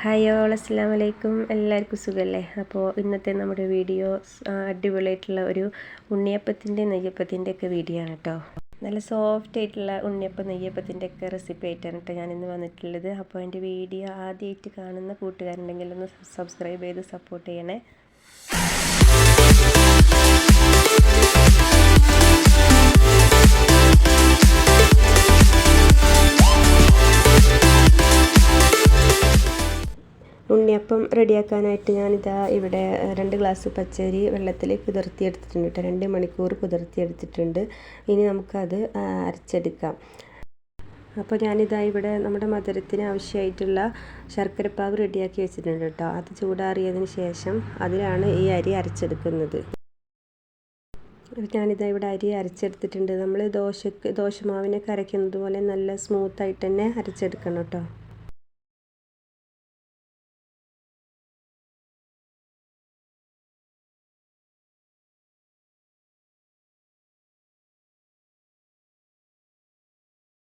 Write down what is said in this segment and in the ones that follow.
Hi all അസ്സലാമു അലൈക്കും. എല്ലാവർക്കും സുഖമല്ലേ? അപ്പോൾ ഇന്നത്തെ നമ്മുടെ വീഡിയോ അടിപൊളിയായിട്ടുള്ള ഒരു ഉണ്ണിയപ്പത്തിൻ്റെ നെയ്യപ്പത്തിൻ്റെ ഒക്കെ വീഡിയോ ആണ് കേട്ടോ. നല്ല സോഫ്റ്റ് ആയിട്ടുള്ള ഉണ്ണിയപ്പം നെയ്യപ്പത്തിൻ്റെ ഒക്കെ റെസിപ്പി ആയിട്ടാണ് കേട്ടോ ഞാനിന്ന് വന്നിട്ടുള്ളത്. അപ്പോൾ എൻ്റെ വീഡിയോ ആദ്യമായിട്ട് കാണുന്ന കൂട്ടുകാരുണ്ടെങ്കിൽ ഒന്ന് സബ്സ്ക്രൈബ് ചെയ്ത് സപ്പോർട്ട് ചെയ്യണേ. ഉണ്ണിയപ്പം റെഡിയാക്കാനായിട്ട് ഞാനിതാ ഇവിടെ 2 ഗ്ലാസ് പച്ചരി വെള്ളത്തിൽ കുതിർത്തിയെടുത്തിട്ടുണ്ട് കേട്ടോ. 2 മണിക്കൂർ കുതിർത്തിയെടുത്തിട്ടുണ്ട്. ഇനി നമുക്കത് അരച്ചെടുക്കാം. അപ്പോൾ ഞാനിതാ ഇവിടെ നമ്മുടെ മധുരത്തിന് ആവശ്യമായിട്ടുള്ള ശർക്കരപ്പാവ് റെഡിയാക്കി വെച്ചിട്ടുണ്ട് കേട്ടോ. അത് ചൂടാറിയതിന് ശേഷം അതിലാണ് ഈ അരി അരച്ചെടുക്കുന്നത്. ഞാനിതാ ഇവിടെ അരി അരച്ചെടുത്തിട്ടുണ്ട്. നമ്മൾ ദോശമാവിനൊക്കെ അരയ്ക്കുന്നത് പോലെ നല്ല സ്മൂത്തായിട്ട് തന്നെ അരച്ചെടുക്കണം കേട്ടോ.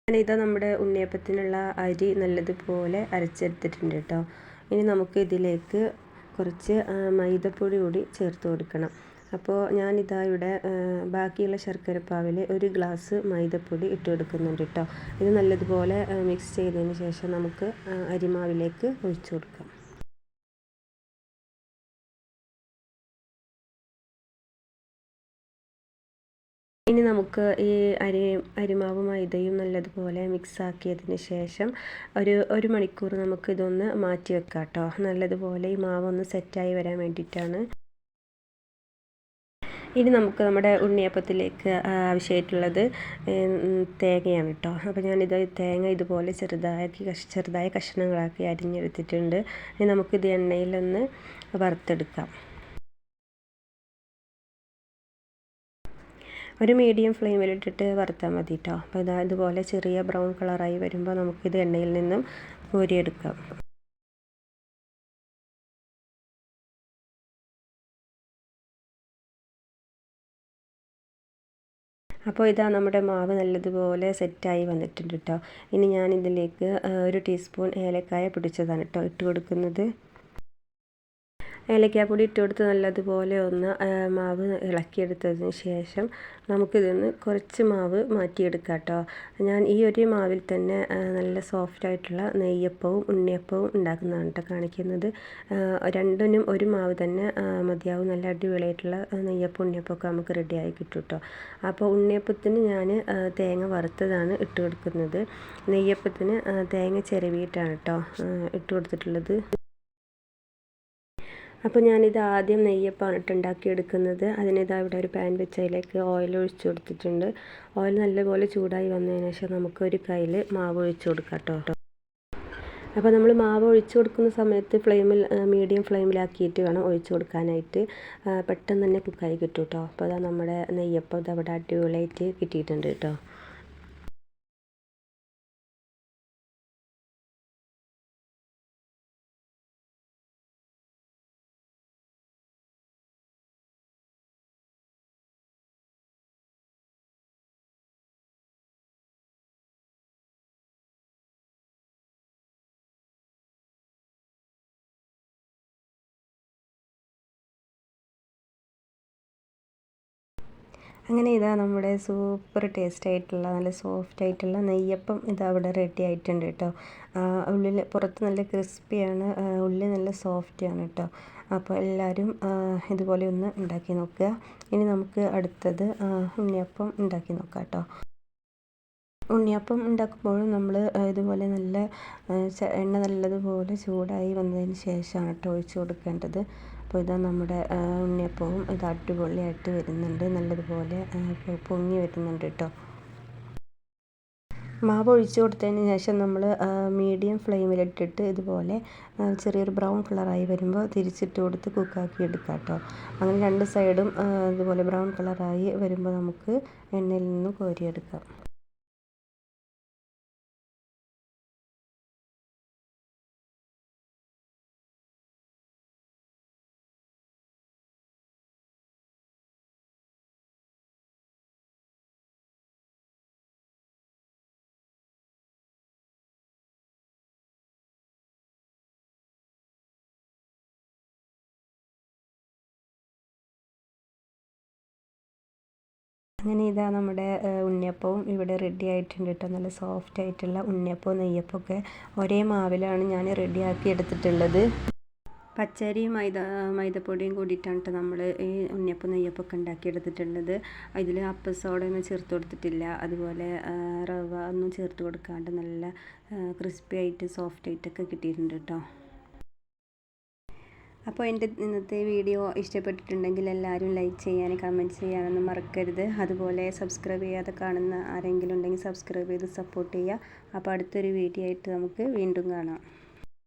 ഞാനിതാ നമ്മുടെ ഉണ്ണിയപ്പത്തിനുള്ള അരി നല്ലതുപോലെ അരച്ചെടുത്തിട്ടുണ്ട് കേട്ടോ. ഇനി നമുക്ക് ഇതിലേക്ക് കുറച്ച് മൈദപ്പൊടി കൂടി ചേർത്ത് കൊടുക്കണം. അപ്പോൾ ഞാനിതാ ഇവിടെ ബാക്കിയുള്ള ശർക്കരപ്പാവിൽ 1 ഗ്ലാസ് മൈദപ്പൊടി ഇട്ട് കൊടുക്കുന്നുണ്ട് കേട്ടോ. ഇത് നല്ലതുപോലെ മിക്സ് ചെയ്തതിന് ശേഷം നമുക്ക് അരിമാവിലേക്ക് ഒഴിച്ചു കൊടുക്കാം. ഇനി നമുക്ക് ഈ അരിമാവും മൈദയും നല്ലതുപോലെ മിക്സാക്കിയതിന് ശേഷം ഒരു മണിക്കൂർ നമുക്കിതൊന്ന് മാറ്റി വെക്കാം കേട്ടോ. നല്ലതുപോലെ ഈ മാവൊന്ന് സെറ്റായി വരാൻ വേണ്ടിയിട്ടാണ്. ഇനി നമുക്ക് നമ്മുടെ ഉണ്ണിയപ്പത്തിലേക്ക് ആവശ്യമായിട്ടുള്ളത് തേങ്ങയാണ് കേട്ടോ. അപ്പോൾ ഞാനിത് തേങ്ങ ഇതുപോലെ ചെറുതായ കഷ്ണങ്ങളാക്കി അരിഞ്ഞെടുത്തിട്ടുണ്ട്. ഇനി നമുക്കിത് എണ്ണയിലൊന്ന് വറുത്തെടുക്കാം. ഒരു മീഡിയം ഫ്ലെയിമിലിട്ടിട്ട് വറുത്താൽ മതി കേട്ടോ. അപ്പോൾ ഇതുപോലെ ചെറിയ ബ്രൗൺ കളറായി വരുമ്പോൾ നമുക്കിത് എണ്ണയിൽ നിന്നും കോരിയെടുക്കാം. അപ്പോൾ ഇതാ നമ്മുടെ മാവ് നല്ലതുപോലെ സെറ്റായി വന്നിട്ടുണ്ട് കേട്ടോ. ഇനി ഞാനിതിലേക്ക് 1 ടീസ്പൂൺ ഏലക്കായ പൊടിച്ചതാണ് കേട്ടോ ഇട്ട് കൊടുക്കുന്നത്. ഏലക്കാപ്പൊടി ഇട്ട് കൊടുത്ത് നല്ലതുപോലെ ഒന്ന് മാവ് ഇളക്കിയെടുത്തതിന് ശേഷം നമുക്കിതിന്ന് കുറച്ച് മാവ് മാറ്റിയെടുക്കാം കേട്ടോ. ഞാൻ ഈ ഒരു മാവിൽ തന്നെ നല്ല സോഫ്റ്റായിട്ടുള്ള നെയ്യപ്പവും ഉണ്ണിയപ്പവും ഉണ്ടാക്കുന്നതാണ് കേട്ടോ കാണിക്കുന്നത്. രണ്ടിനും ഒരു മാവ് തന്നെ മതിയാവും. നല്ല അടിപൊളിയായിട്ടുള്ള നെയ്യപ്പം ഉണ്ണിയപ്പമൊക്കെ നമുക്ക് റെഡിയായി കിട്ടും കേട്ടോ. അപ്പോൾ ഉണ്ണിയപ്പത്തിന് ഞാൻ തേങ്ങ വറുത്തതാണ് ഇട്ട് കൊടുക്കുന്നത്. നെയ്യപ്പത്തിന് തേങ്ങ ചിരവിയിട്ടാണ് കേട്ടോ ഇട്ട് കൊടുത്തിട്ടുള്ളത്. അപ്പോൾ ഞാനിത് ആദ്യം നെയ്യപ്പമാണ് ഉണ്ടാക്കിയെടുക്കുന്നത്. അതിനിതാ ഇവിടെ ഒരു പാൻ വെച്ച് അതിലേക്ക് ഓയിൽ ഒഴിച്ചു കൊടുത്തിട്ടുണ്ട്. ഓയിൽ നല്ലപോലെ ചൂടായി വന്നതിന് ശേഷം നമുക്കൊരു കയ്യിൽ മാവ് ഒഴിച്ചു കൊടുക്കാം കേട്ടോ. അപ്പോൾ നമ്മൾ മാവ് ഒഴിച്ചു കൊടുക്കുന്ന സമയത്ത് മീഡിയം ഫ്ലെയിമിലാക്കിയിട്ട് വേണം ഒഴിച്ചു കൊടുക്കാനായിട്ട്. പെട്ടെന്ന് തന്നെ കുക്കായി കിട്ടും കേട്ടോ. അപ്പോൾ അതാ നമ്മുടെ നെയ്യപ്പം ഇത് അവിടെ അടിപൊളിയായിട്ട് കിട്ടിയിട്ടുണ്ട് കേട്ടോ. അങ്ങനെ ഇതാ നമ്മുടെ സൂപ്പർ ടേസ്റ്റ് ആയിട്ടുള്ള നല്ല സോഫ്റ്റ് ആയിട്ടുള്ള നെയ്യപ്പം ഇതാ അവിടെ റെഡി ആയിട്ടുണ്ട് കേട്ടോ. പുറത്ത് നല്ല ക്രിസ്പിയാണ്, ഉള്ളിൽ നല്ല സോഫ്റ്റാണ് കേട്ടോ. അപ്പോൾ എല്ലാവരും ഇതുപോലെ ഒന്ന് ഉണ്ടാക്കി നോക്കുക. ഇനി നമുക്ക് അടുത്തത് ഉണ്ണിയപ്പം ഉണ്ടാക്കി നോക്കാം കേട്ടോ. ഉണ്ണിയപ്പം ഉണ്ടാക്കുമ്പോഴും നമ്മൾ ഇതുപോലെ നല്ല എണ്ണ നല്ലതുപോലെ ചൂടായി വന്നതിന് ശേഷമാണ് കേട്ടോ ഒഴിച്ച് കൊടുക്കേണ്ടത്. അപ്പോൾ ഇതാ നമ്മുടെ ഉണ്ണിയപ്പവും ഇത് അടിപൊളിയായിട്ട് വരുന്നുണ്ട്. നല്ലതുപോലെ പൊങ്ങി വരുന്നുണ്ട് കേട്ടോ. മാവ് ഒഴിച്ച് കൊടുത്തതിന് ശേഷം നമ്മൾ മീഡിയം ഫ്ലെയിമിലിട്ടിട്ട് ഇതുപോലെ ചെറിയൊരു ബ്രൗൺ കളറായി വരുമ്പോൾ തിരിച്ചിട്ട് കൊടുത്ത് കുക്കാക്കി എടുക്കാം കേട്ടോ. അങ്ങനെ 2 സൈഡും ഇതുപോലെ ബ്രൗൺ കളറായി വരുമ്പോൾ നമുക്ക് എണ്ണയിൽ നിന്ന് കോരിയെടുക്കാം. അങ്ങനെ ഇതാ നമ്മുടെ ഉണ്ണിയപ്പവും ഇവിടെ റെഡി ആയിട്ടുണ്ട് കേട്ടോ. നല്ല സോഫ്റ്റ് ആയിട്ടുള്ള ഉണ്ണിയപ്പവും നെയ്യപ്പമൊക്കെ ഒരേ മാവിലാണ് ഞാൻ റെഡിയാക്കി എടുത്തിട്ടുള്ളത്. പച്ചരിയും മൈദപ്പൊടിയും കൂടിയിട്ടാണ് കേട്ടോ നമ്മൾ ഈ ഉണ്ണിയപ്പം നെയ്യപ്പമൊക്കെ ഉണ്ടാക്കിയെടുത്തിട്ടുള്ളത്. ഇതിൽ അപ്പസോഡയൊന്നും ചേർത്ത് കൊടുത്തിട്ടില്ല. അതുപോലെ റവ ഒന്നും ചേർത്ത് കൊടുക്കാണ്ട് നല്ല ക്രിസ്പി ആയിട്ട് സോഫ്റ്റ് ആയിട്ടൊക്കെ കിട്ടിയിട്ടുണ്ട് കേട്ടോ. അപ്പോൾ എൻ്റെ ഇന്നത്തെ വീഡിയോ ഇഷ്ടപ്പെട്ടിട്ടുണ്ടെങ്കിൽ എല്ലാവരും ലൈക്ക് ചെയ്യാനും കമൻറ്റ് ചെയ്യാനൊന്നും മറക്കരുത്. അതുപോലെ സബ്സ്ക്രൈബ് ചെയ്യാതെ കാണുന്ന ആരെങ്കിലും ഉണ്ടെങ്കിൽ സബ്സ്ക്രൈബ് ചെയ്ത് സപ്പോർട്ട് ചെയ്യുക. അപ്പോൾ അടുത്തൊരു വീഡിയോ ആയിട്ട് നമുക്ക് വീണ്ടും കാണാം.